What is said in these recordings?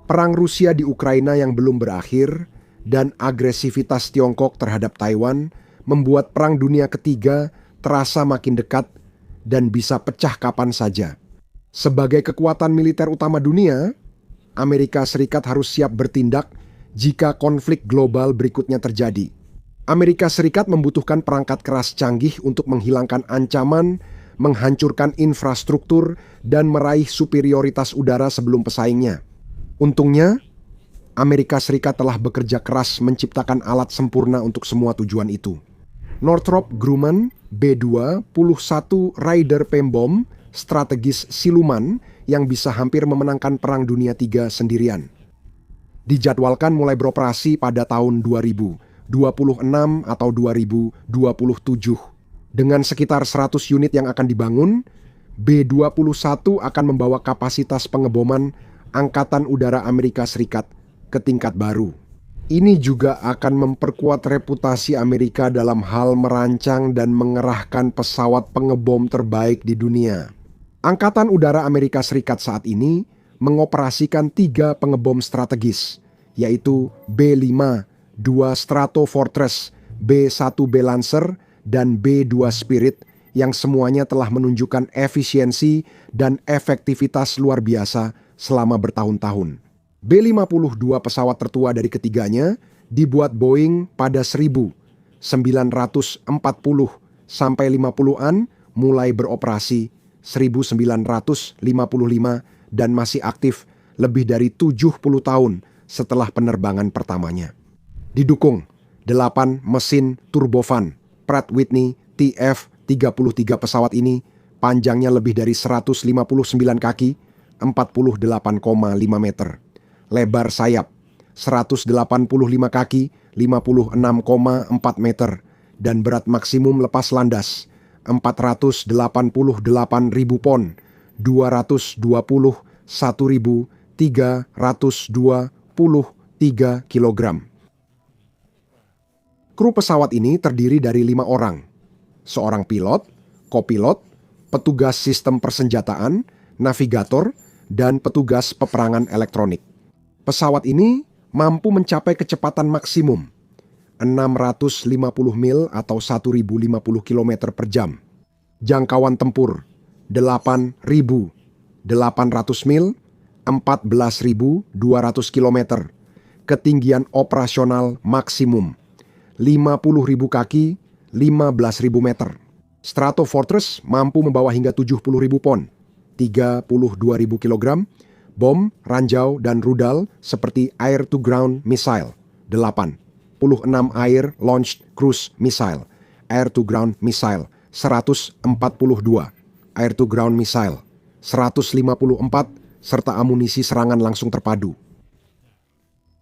Perang Rusia di Ukraina yang belum berakhir dan agresivitas Tiongkok terhadap Taiwan membuat Perang Dunia Ketiga terasa makin dekat dan bisa pecah kapan saja. Sebagai kekuatan militer utama dunia, Amerika Serikat harus siap bertindak jika konflik global berikutnya terjadi. Amerika Serikat membutuhkan perangkat keras canggih untuk menghilangkan ancaman, menghancurkan infrastruktur, dan meraih superioritas udara sebelum pesaingnya. Untungnya, Amerika Serikat telah bekerja keras menciptakan alat sempurna untuk semua tujuan itu. Northrop Grumman B-21 Raider Pembom strategis siluman yang bisa hampir memenangkan Perang Dunia III sendirian. Dijadwalkan mulai beroperasi pada tahun 2026 atau 2027. Dengan sekitar 100 unit yang akan dibangun, B-21 akan membawa kapasitas pengeboman Angkatan Udara Amerika Serikat ke tingkat baru. Ini juga akan memperkuat reputasi Amerika dalam hal merancang dan mengerahkan pesawat pengebom terbaik di dunia. Angkatan Udara Amerika Serikat saat ini mengoperasikan 3 pengebom strategis, yaitu B-5, 2 Stratofortress, B-1B Lancer, dan B-2 Spirit yang semuanya telah menunjukkan efisiensi dan efektivitas luar biasa selama bertahun-tahun. B-52 pesawat tertua dari ketiganya dibuat Boeing pada 1940 sampai 50-an, mulai beroperasi 1955 dan masih aktif lebih dari 70 tahun setelah penerbangan pertamanya. Didukung 8 mesin turbofan Pratt Whitney TF-33 pesawat ini panjangnya lebih dari 159 kaki, 48,5 meter. Lebar sayap 185 kaki, 56,4 meter. Dan berat maksimum lepas landas 488.000 pon, 221.323 kilogram. Kru pesawat ini terdiri dari 5 orang. Seorang pilot, kopilot, petugas sistem persenjataan, navigator, dan petugas peperangan elektronik. Pesawat ini mampu mencapai kecepatan maksimum 650 mil atau 1050 km per jam. Jangkauan tempur 8.800 mil, 14.200 km. Ketinggian operasional maksimum 50.000 kaki, 15.000 meter. Stratofortress mampu membawa hingga 70.000 pon, 32.000 kg, bom, ranjau, dan rudal seperti Air-to-Ground Missile, 86 Air-Launched Cruise Missile, Air-to-Ground Missile, 142, Air-to-Ground Missile, 154, serta amunisi serangan langsung terpadu.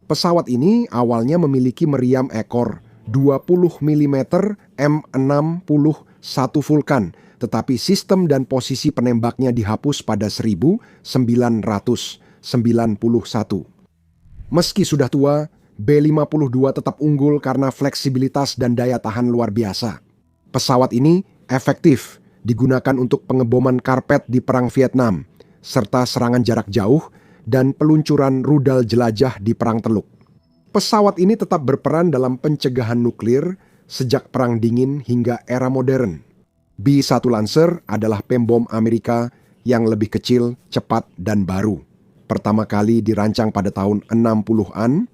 Pesawat ini awalnya memiliki meriam ekor 20 mm M61 Vulcan, tetapi sistem dan posisi penembaknya dihapus pada 1991. Meski sudah tua, B-52 tetap unggul karena fleksibilitas dan daya tahan luar biasa. Pesawat ini efektif digunakan untuk pengeboman karpet di Perang Vietnam, serta serangan jarak jauh dan peluncuran rudal jelajah di Perang Teluk. Pesawat ini tetap berperan dalam pencegahan nuklir sejak Perang Dingin hingga era modern. B-1 Lancer adalah pembom Amerika yang lebih kecil, cepat, dan baru. Pertama kali dirancang pada tahun 60-an,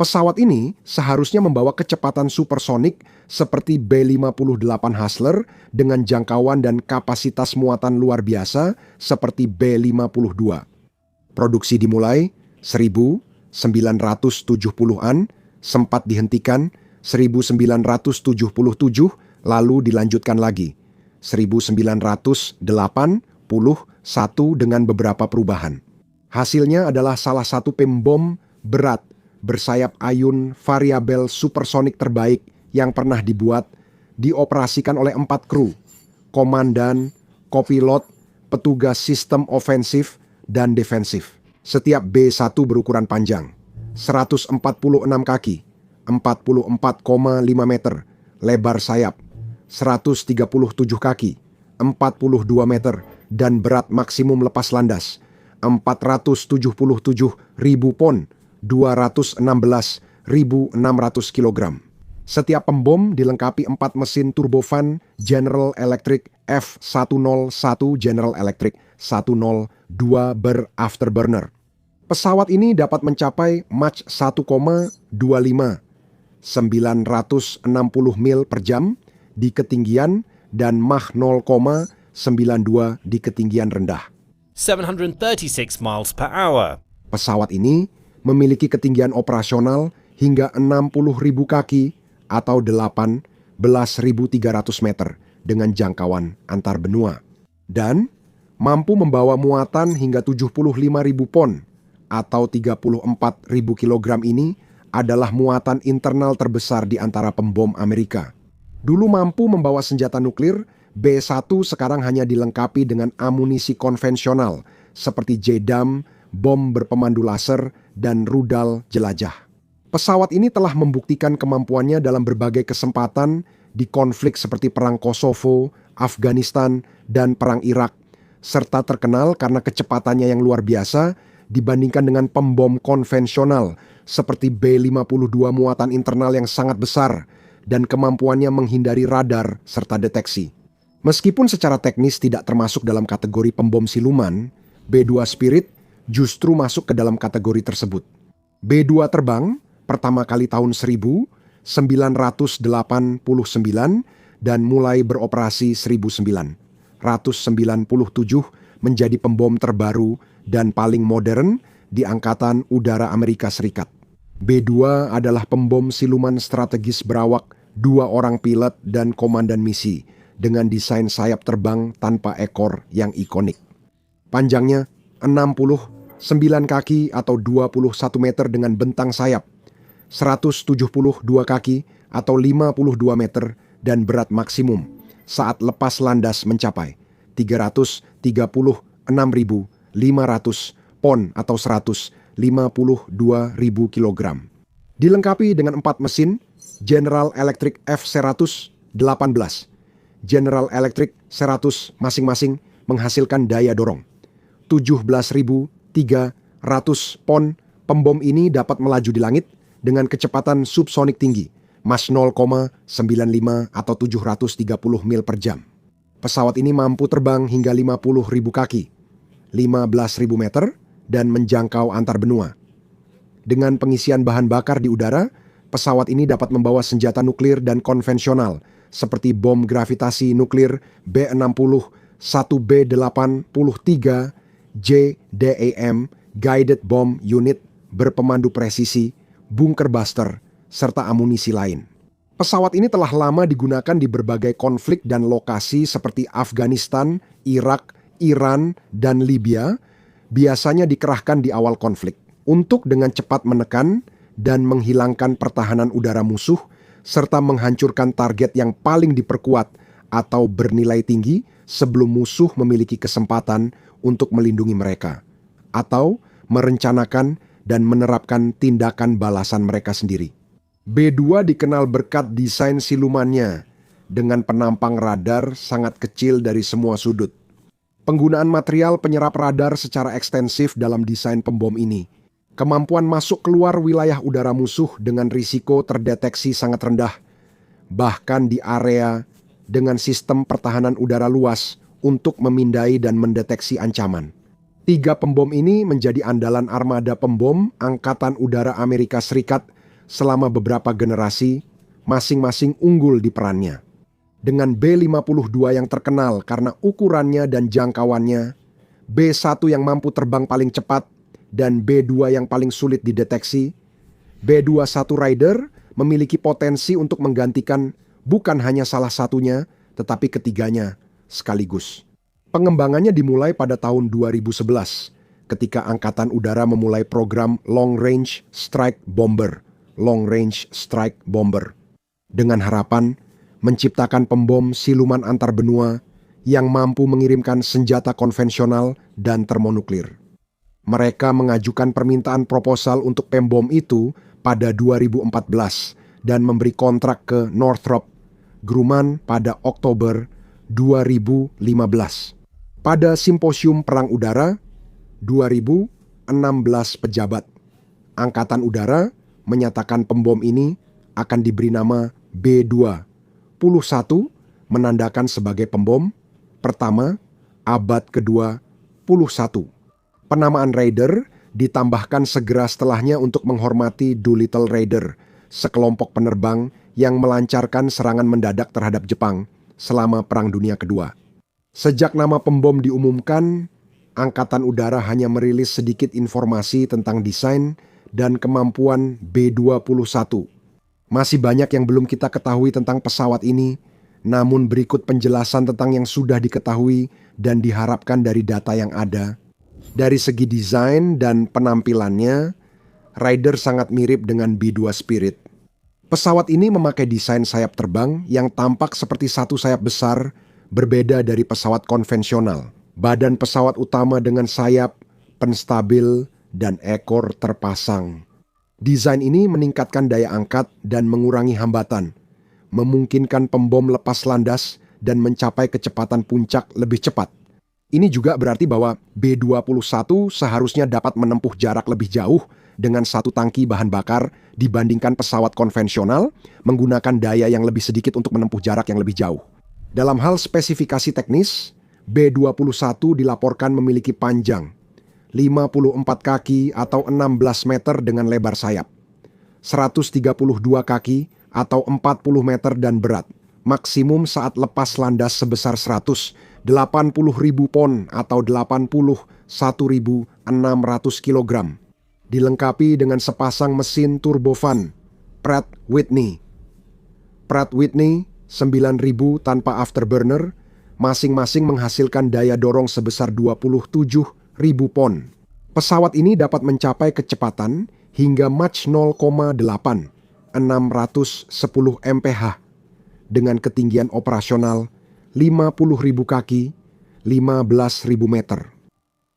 pesawat ini seharusnya membawa kecepatan supersonik seperti B-58 Hustler dengan jangkauan dan kapasitas muatan luar biasa seperti B-52. Produksi dimulai 1970-an, sempat dihentikan 1977, lalu dilanjutkan lagi 1981 dengan beberapa perubahan. Hasilnya adalah salah satu pembom berat bersayap ayun variabel supersonik terbaik yang pernah dibuat, dioperasikan oleh 4 kru, komandan, kopilot, petugas sistem ofensif, dan defensif. Setiap B-1 berukuran panjang, 146 kaki, 44,5 meter, lebar sayap, 137 kaki, 42 meter, dan berat maksimum lepas landas, 477.000 pon, 216.600 kilogram. Setiap pembom dilengkapi 4 mesin turbofan General Electric F101 General Electric 102 ber-afterburner. Pesawat ini dapat mencapai Mach 1,25, 960 mil per jam di ketinggian dan Mach 0,92 di ketinggian rendah. 736 miles per hour. Pesawat ini memiliki ketinggian operasional hingga 60.000 kaki atau 18.300 meter dengan jangkauan antar benua. Dan mampu membawa muatan hingga 75.000 pon atau 34.000 kilogram. Ini adalah muatan internal terbesar di antara pembom Amerika. Dulu mampu membawa senjata nuklir, B-1 sekarang hanya dilengkapi dengan amunisi konvensional seperti JDAM, bom berpemandu laser, dan rudal jelajah. Pesawat ini telah membuktikan kemampuannya dalam berbagai kesempatan di konflik seperti Perang Kosovo, Afghanistan, dan Perang Irak, serta terkenal karena kecepatannya yang luar biasa dibandingkan dengan pembom konvensional seperti B-52 muatan internal yang sangat besar dan kemampuannya menghindari radar serta deteksi. Meskipun secara teknis tidak termasuk dalam kategori pembom siluman, B-2 Spirit justru masuk ke dalam kategori tersebut. B-2 terbang pertama kali tahun 1989 dan mulai beroperasi 1997 menjadi pembom terbaru dan paling modern di Angkatan Udara Amerika Serikat. B-2 adalah pembom siluman strategis berawak 2 orang pilot dan komandan misi dengan desain sayap terbang tanpa ekor yang ikonik. Panjangnya 69 kaki atau 21 meter dengan bentang sayap, 172 kaki atau 52 meter dan berat maksimum saat lepas landas mencapai 336.500 pon atau 152.000 kilogram. Dilengkapi dengan 4 mesin General Electric F118, General Electric 100 masing-masing menghasilkan daya dorong 17.300 pon. Pembom ini dapat melaju di langit dengan kecepatan subsonik tinggi, Mach 0,95 atau 730 mil per jam. Pesawat ini mampu terbang hingga 50.000 kaki, 15.000 meter, dan menjangkau antar benua. Dengan pengisian bahan bakar di udara, pesawat ini dapat membawa senjata nuklir dan konvensional seperti bom gravitasi nuklir B-60, 1B-83, JDAM, Guided Bomb Unit, berpemandu presisi, bunker buster, serta amunisi lain. Pesawat ini telah lama digunakan di berbagai konflik dan lokasi seperti Afghanistan, Irak, Iran, dan Libya, biasanya dikerahkan di awal konflik untuk dengan cepat menekan dan menghilangkan pertahanan udara musuh serta menghancurkan target yang paling diperkuat atau bernilai tinggi sebelum musuh memiliki kesempatan untuk melindungi mereka atau merencanakan dan menerapkan tindakan balasan mereka sendiri. B-2 dikenal berkat desain silumannya dengan penampang radar sangat kecil dari semua sudut. Penggunaan material penyerap radar secara ekstensif dalam desain pembom ini. Kemampuan masuk keluar wilayah udara musuh dengan risiko terdeteksi sangat rendah, bahkan di area dengan sistem pertahanan udara luas untuk memindai dan mendeteksi ancaman. 3 pembom ini menjadi andalan armada pembom Angkatan Udara Amerika Serikat selama beberapa generasi, masing-masing unggul di perannya. Dengan B-52 yang terkenal karena ukurannya dan jangkauannya, B-1 yang mampu terbang paling cepat, dan B-2 yang paling sulit dideteksi, B-21 Raider memiliki potensi untuk menggantikan bukan hanya salah satunya, tetapi ketiganya sekaligus. Pengembangannya dimulai pada tahun 2011, ketika Angkatan Udara memulai program Long Range Strike Bomber, dengan harapan menciptakan pembom siluman antar benua yang mampu mengirimkan senjata konvensional dan termonuklir. Mereka mengajukan permintaan proposal untuk pembom itu pada 2014 dan memberi kontrak ke Northrop Grumman pada Oktober 2015. Pada Simposium Perang Udara 2.016 pejabat. Angkatan Udara menyatakan pembom ini akan diberi nama B-21, menandakan sebagai pembom pertama abad ke-21. Penamaan Raider ditambahkan segera setelahnya untuk menghormati Doolittle Raider, sekelompok penerbang yang melancarkan serangan mendadak terhadap Jepang selama Perang Dunia Kedua. Sejak nama pembom diumumkan, Angkatan Udara hanya merilis sedikit informasi tentang desain dan kemampuan B-21. Masih banyak yang belum kita ketahui tentang pesawat ini, namun berikut penjelasan tentang yang sudah diketahui dan diharapkan dari data yang ada. Dari segi desain dan penampilannya, Raider sangat mirip dengan B-2 Spirit. Pesawat ini memakai desain sayap terbang yang tampak seperti satu sayap besar, berbeda dari pesawat konvensional. Badan pesawat utama dengan sayap, penstabil, dan ekor terpasang. Desain ini meningkatkan daya angkat dan mengurangi hambatan, memungkinkan pembom lepas landas dan mencapai kecepatan puncak lebih cepat. Ini juga berarti bahwa B-21 seharusnya dapat menempuh jarak lebih jauh dengan satu tangki bahan bakar dibandingkan pesawat konvensional menggunakan daya yang lebih sedikit untuk menempuh jarak yang lebih jauh. Dalam hal spesifikasi teknis, B-21 dilaporkan memiliki panjang 54 kaki atau 16 meter dengan lebar sayap, 132 kaki atau 40 meter dan berat, maksimum saat lepas landas sebesar 180.000 pon atau 81.600 kg. Dilengkapi dengan sepasang mesin turbofan Pratt Whitney. Pratt Whitney 9.000 tanpa afterburner, masing-masing menghasilkan daya dorong sebesar 27.000 pon. Pesawat ini dapat mencapai kecepatan hingga Mach 0,8, 610 mph, dengan ketinggian operasional 50.000 kaki, 15.000 meter.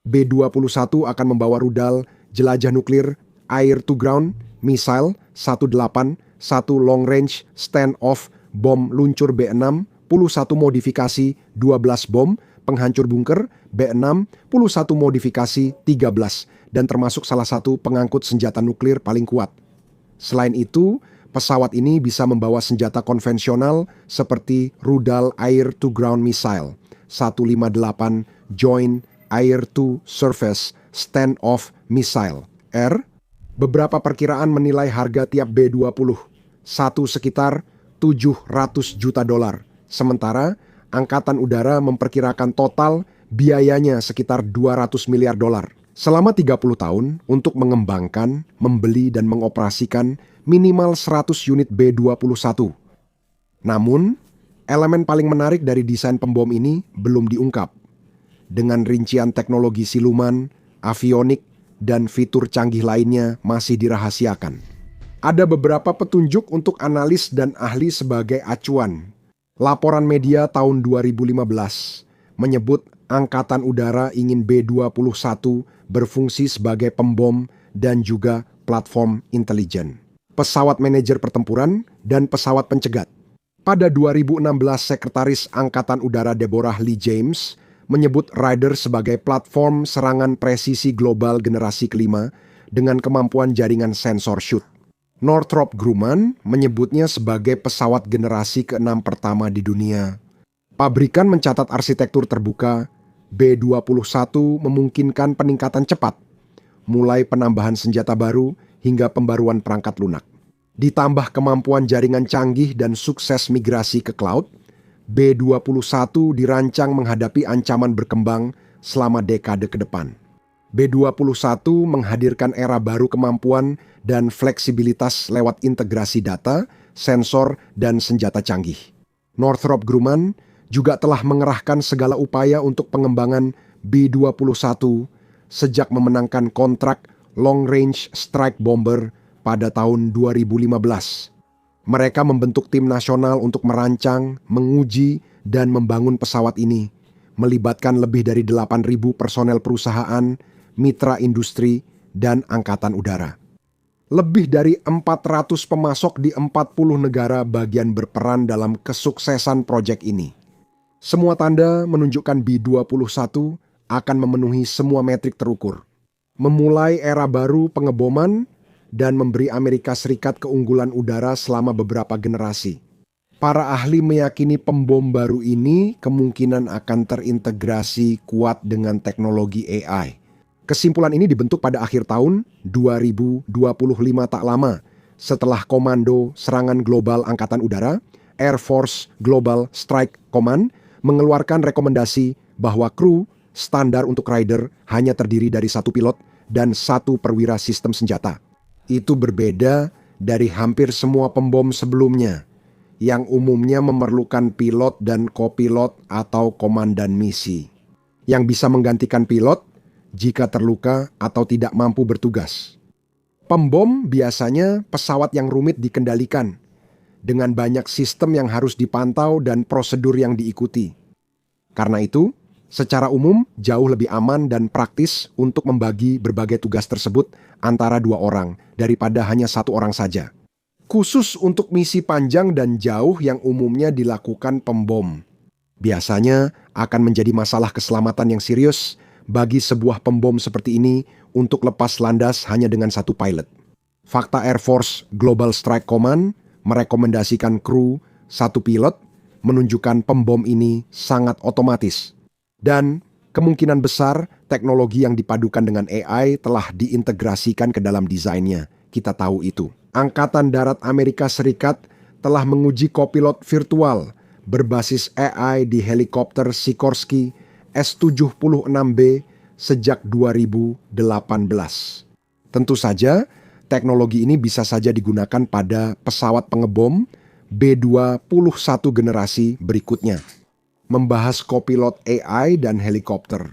B-21 akan membawa rudal jelajah nuklir Air-to-Ground Missile 18, satu Long Range Stand-off bom luncur B-6, 61 modifikasi 12 bom penghancur bunker B-6, 61 modifikasi 13, dan termasuk salah satu pengangkut senjata nuklir paling kuat. Selain itu, pesawat ini bisa membawa senjata konvensional seperti rudal Air-to-Ground Missile 158 Joint Air-to-Surface Stand-off Missile R. Beberapa perkiraan menilai harga tiap B-20 satu sekitar $700 juta. Sementara Angkatan Udara memperkirakan total biayanya sekitar $200 miliar. Selama 30 tahun untuk mengembangkan, membeli dan mengoperasikan minimal 100 unit B-21. Namun, elemen paling menarik dari desain pembom ini belum diungkap. Dengan rincian teknologi siluman, avionik, dan fitur canggih lainnya masih dirahasiakan. Ada beberapa petunjuk untuk analis dan ahli sebagai acuan. Laporan media tahun 2015 menyebut Angkatan Udara ingin B-21 berfungsi sebagai pembom dan juga platform intelijen, pesawat manajer pertempuran, dan pesawat pencegat. Pada 2016, Sekretaris Angkatan Udara Deborah Lee James menyebut Raider sebagai platform serangan presisi global generasi kelima dengan kemampuan jaringan sensor shoot. Northrop Grumman menyebutnya sebagai pesawat generasi ke-6 pertama di dunia. Pabrikan mencatat arsitektur terbuka, B-21 memungkinkan peningkatan cepat, mulai penambahan senjata baru hingga pembaruan perangkat lunak. Ditambah kemampuan jaringan canggih dan sukses migrasi ke cloud, B-21 dirancang menghadapi ancaman berkembang selama dekade ke depan. B-21 menghadirkan era baru kemampuan dan fleksibilitas lewat integrasi data, sensor, dan senjata canggih. Northrop Grumman juga telah mengerahkan segala upaya untuk pengembangan B-21 sejak memenangkan kontrak Long Range Strike Bomber pada tahun 2015. Mereka membentuk tim nasional untuk merancang, menguji, dan membangun pesawat ini, melibatkan lebih dari 8.000 personel perusahaan, mitra industri, dan Angkatan Udara. Lebih dari 400 pemasok di 40 negara bagian berperan dalam kesuksesan proyek ini. Semua tanda menunjukkan B-21 akan memenuhi semua metrik terukur. Memulai era baru pengeboman dan memberi Amerika Serikat keunggulan udara selama beberapa generasi. Para ahli meyakini pembom baru ini kemungkinan akan terintegrasi kuat dengan teknologi AI. Kesimpulan ini dibentuk pada akhir tahun 2025 tak lama setelah Komando Serangan Global Angkatan Udara, Air Force Global Strike Command, mengeluarkan rekomendasi bahwa kru standar untuk rider hanya terdiri dari 1 pilot dan 1 perwira sistem senjata. Itu berbeda dari hampir semua pembom sebelumnya, yang umumnya memerlukan pilot dan kopilot atau komandan misi, yang bisa menggantikan pilot jika terluka atau tidak mampu bertugas. Pembom biasanya pesawat yang rumit dikendalikan, dengan banyak sistem yang harus dipantau dan prosedur yang diikuti. Karena itu, secara umum jauh lebih aman dan praktis untuk membagi berbagai tugas tersebut antara 2 orang daripada hanya 1 orang saja. Khusus untuk misi panjang dan jauh yang umumnya dilakukan pembom, biasanya akan menjadi masalah keselamatan yang serius bagi sebuah pembom seperti ini untuk lepas landas hanya dengan 1 pilot. Fakta Air Force Global Strike Command merekomendasikan kru 1 pilot menunjukkan pembom ini sangat otomatis. Dan kemungkinan besar teknologi yang dipadukan dengan AI telah diintegrasikan ke dalam desainnya. Kita tahu itu. Angkatan Darat Amerika Serikat telah menguji kopilot virtual berbasis AI di helikopter Sikorsky S-76B sejak 2018. Tentu saja, teknologi ini bisa saja digunakan pada pesawat pengebom B-21 generasi berikutnya. Membahas kopilot AI dan helikopter.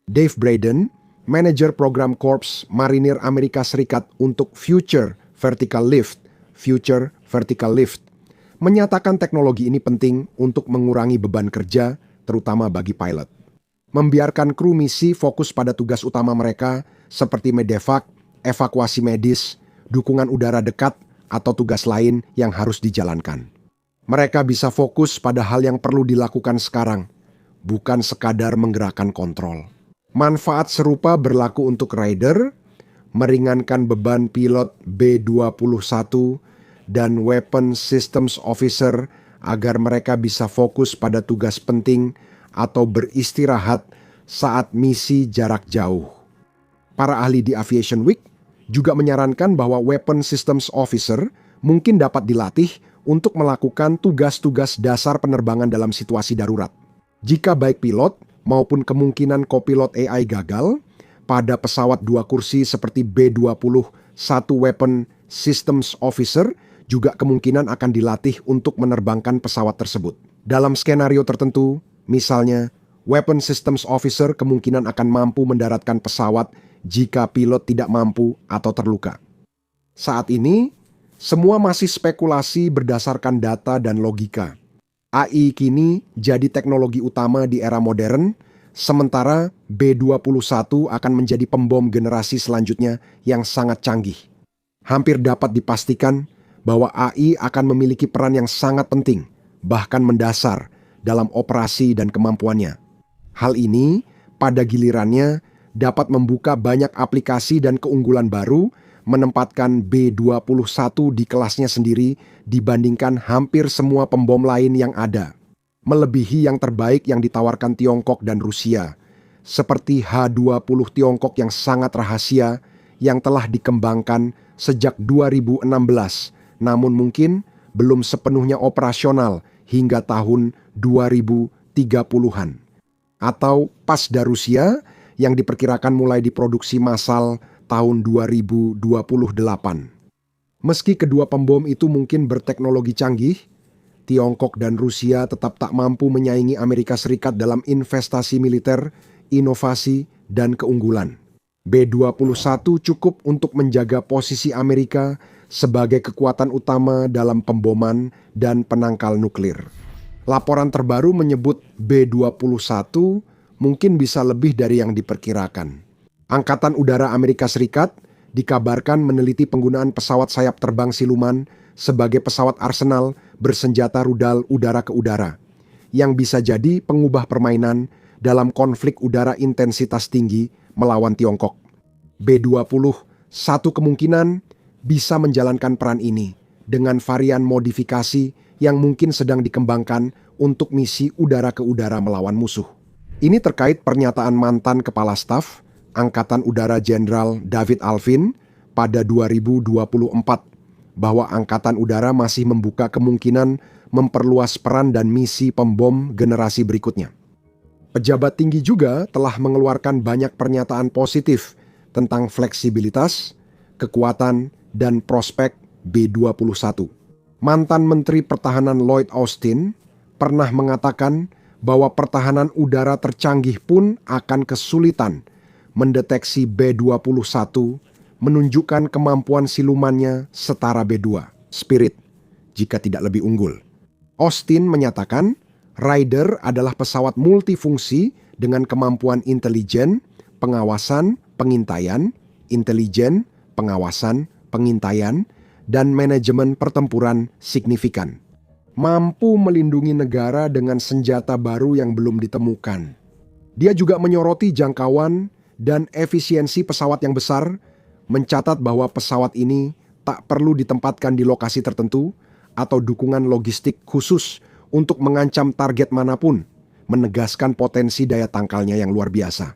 Dave Braden, manajer program Korps Marinir Amerika Serikat untuk Future Vertical Lift, menyatakan teknologi ini penting untuk mengurangi beban kerja, terutama bagi pilot. Membiarkan kru misi fokus pada tugas utama mereka seperti medevac, evakuasi medis, dukungan udara dekat, atau tugas lain yang harus dijalankan. Mereka bisa fokus pada hal yang perlu dilakukan sekarang, bukan sekadar menggerakkan kontrol. Manfaat serupa berlaku untuk rider, meringankan beban pilot B-21 dan Weapon Systems Officer agar mereka bisa fokus pada tugas penting atau beristirahat saat misi jarak jauh. Para ahli di Aviation Week juga menyarankan bahwa Weapon Systems Officer mungkin dapat dilatih untuk melakukan tugas-tugas dasar penerbangan dalam situasi darurat. Jika baik pilot maupun kemungkinan kopilot AI gagal, pada pesawat 2 kursi seperti B-21 Weapon Systems Officer juga kemungkinan akan dilatih untuk menerbangkan pesawat tersebut. Dalam skenario tertentu, misalnya, Weapon Systems Officer kemungkinan akan mampu mendaratkan pesawat jika pilot tidak mampu atau terluka. Saat ini, semua masih spekulasi berdasarkan data dan logika. AI kini jadi teknologi utama di era modern, sementara B-21 akan menjadi pembom generasi selanjutnya yang sangat canggih. Hampir dapat dipastikan bahwa AI akan memiliki peran yang sangat penting, bahkan mendasar, dalam operasi dan kemampuannya. Hal ini, pada gilirannya, dapat membuka banyak aplikasi dan keunggulan baru, menempatkan B-21 di kelasnya sendiri dibandingkan hampir semua pembom lain yang ada. Melebihi yang terbaik yang ditawarkan Tiongkok dan Rusia, seperti H-20 Tiongkok yang sangat rahasia yang telah dikembangkan sejak 2016, namun mungkin belum sepenuhnya operasional hingga tahun 2030-an. Atau Pasda Rusia yang diperkirakan mulai diproduksi massal tahun 2028. Meski kedua pembom itu mungkin berteknologi canggih, Tiongkok dan Rusia tetap tak mampu menyaingi Amerika Serikat dalam investasi militer, inovasi, dan keunggulan. B-21 cukup untuk menjaga posisi Amerika sebagai kekuatan utama dalam pemboman dan penangkal nuklir. Laporan terbaru menyebut B-21 mungkin bisa lebih dari yang diperkirakan. Angkatan Udara Amerika Serikat dikabarkan meneliti penggunaan pesawat sayap terbang siluman sebagai pesawat arsenal bersenjata rudal udara ke udara, yang bisa jadi pengubah permainan dalam konflik udara intensitas tinggi melawan Tiongkok. B-20 satu kemungkinan bisa menjalankan peran ini dengan varian modifikasi yang mungkin sedang dikembangkan untuk misi udara ke udara melawan musuh. Ini terkait pernyataan mantan Kepala Staf Angkatan Udara Jenderal David Alvin pada 2024 bahwa Angkatan Udara masih membuka kemungkinan memperluas peran dan misi pembom generasi berikutnya. Pejabat tinggi juga telah mengeluarkan banyak pernyataan positif tentang fleksibilitas, kekuatan, dan prospek B-21. Mantan Menteri Pertahanan Lloyd Austin pernah mengatakan bahwa pertahanan udara tercanggih pun akan kesulitan mendeteksi B-21, menunjukkan kemampuan silumannya setara B-2, Spirit, jika tidak lebih unggul. Austin menyatakan Raider adalah pesawat multifungsi dengan kemampuan intelijen, pengawasan, pengintaian, intelijen, pengawasan, pengintaian, dan manajemen pertempuran signifikan. Mampu melindungi negara dengan senjata baru yang belum ditemukan. Dia juga menyoroti jangkauan dan efisiensi pesawat yang besar, mencatat bahwa pesawat ini tak perlu ditempatkan di lokasi tertentu atau dukungan logistik khusus untuk mengancam target manapun, menegaskan potensi daya tangkalnya yang luar biasa.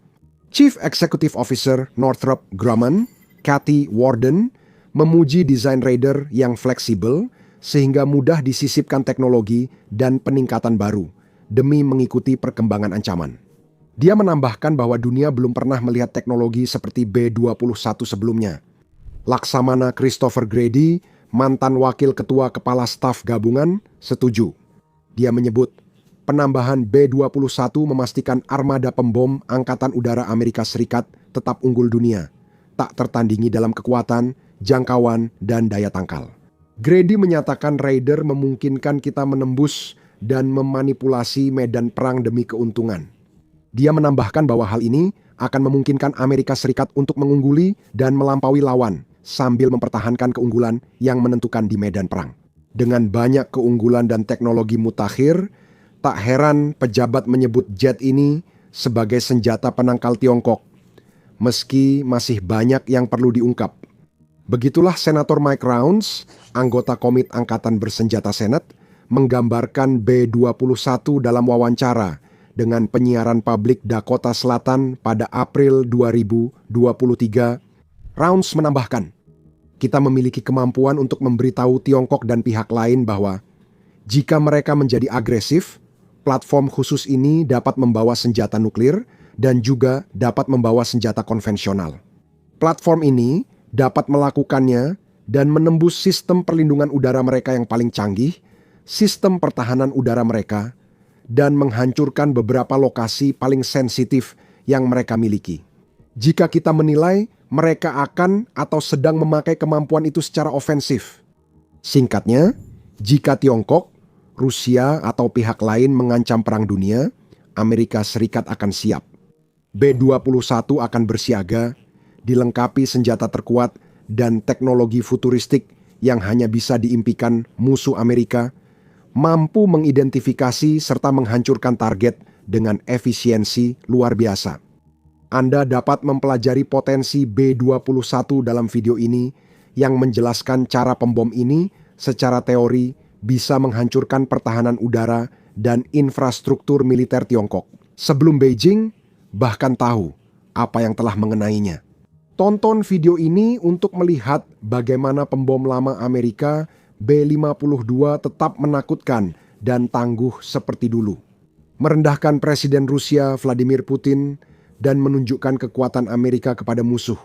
Chief Executive Officer Northrop Grumman, Kathy Warden, memuji desain Raider yang fleksibel sehingga mudah disisipkan teknologi dan peningkatan baru demi mengikuti perkembangan ancaman. Dia menambahkan bahwa dunia belum pernah melihat teknologi seperti B-21 sebelumnya. Laksamana Christopher Grady, mantan wakil ketua kepala staf gabungan, setuju. Dia menyebut, penambahan B-21 memastikan armada pembom Angkatan Udara Amerika Serikat tetap unggul dunia, tak tertandingi dalam kekuatan, jangkauan, dan daya tangkal. Grady menyatakan Raider memungkinkan kita menembus dan memanipulasi medan perang demi keuntungan. Dia menambahkan bahwa hal ini akan memungkinkan Amerika Serikat untuk mengungguli dan melampaui lawan sambil mempertahankan keunggulan yang menentukan di medan perang. Dengan banyak keunggulan dan teknologi mutakhir, tak heran pejabat menyebut jet ini sebagai senjata penangkal Tiongkok, meski masih banyak yang perlu diungkap. Begitulah Senator Mike Rounds, anggota Komite Angkatan Bersenjata Senat, menggambarkan B-21 dalam wawancara dengan penyiaran publik Dakota Selatan pada April 2023. Rounds menambahkan, kita memiliki kemampuan untuk memberitahu Tiongkok dan pihak lain bahwa jika mereka menjadi agresif, platform khusus ini dapat membawa senjata nuklir dan juga dapat membawa senjata konvensional. Platform ini dapat melakukannya dan menembus sistem perlindungan udara mereka yang paling canggih, sistem pertahanan udara mereka, dan menghancurkan beberapa lokasi paling sensitif yang mereka miliki. Jika kita menilai mereka akan atau sedang memakai kemampuan itu secara ofensif. Singkatnya, jika Tiongkok, Rusia atau pihak lain mengancam perang dunia, Amerika Serikat akan siap. B-21 akan bersiaga, dilengkapi senjata terkuat dan teknologi futuristik yang hanya bisa diimpikan musuh Amerika, mampu mengidentifikasi serta menghancurkan target dengan efisiensi luar biasa. Anda dapat mempelajari potensi B-21 dalam video ini yang menjelaskan cara pembom ini secara teori bisa menghancurkan pertahanan udara dan infrastruktur militer Tiongkok. Sebelum Beijing bahkan tahu apa yang telah mengenainya. Tonton video ini untuk melihat bagaimana pembom lama Amerika B-52 tetap menakutkan dan tangguh seperti dulu. Merendahkan Presiden Rusia Vladimir Putin dan menunjukkan kekuatan Amerika kepada musuh.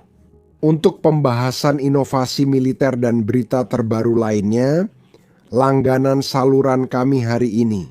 Untuk pembahasan inovasi militer dan berita terbaru lainnya, langganan saluran kami hari ini.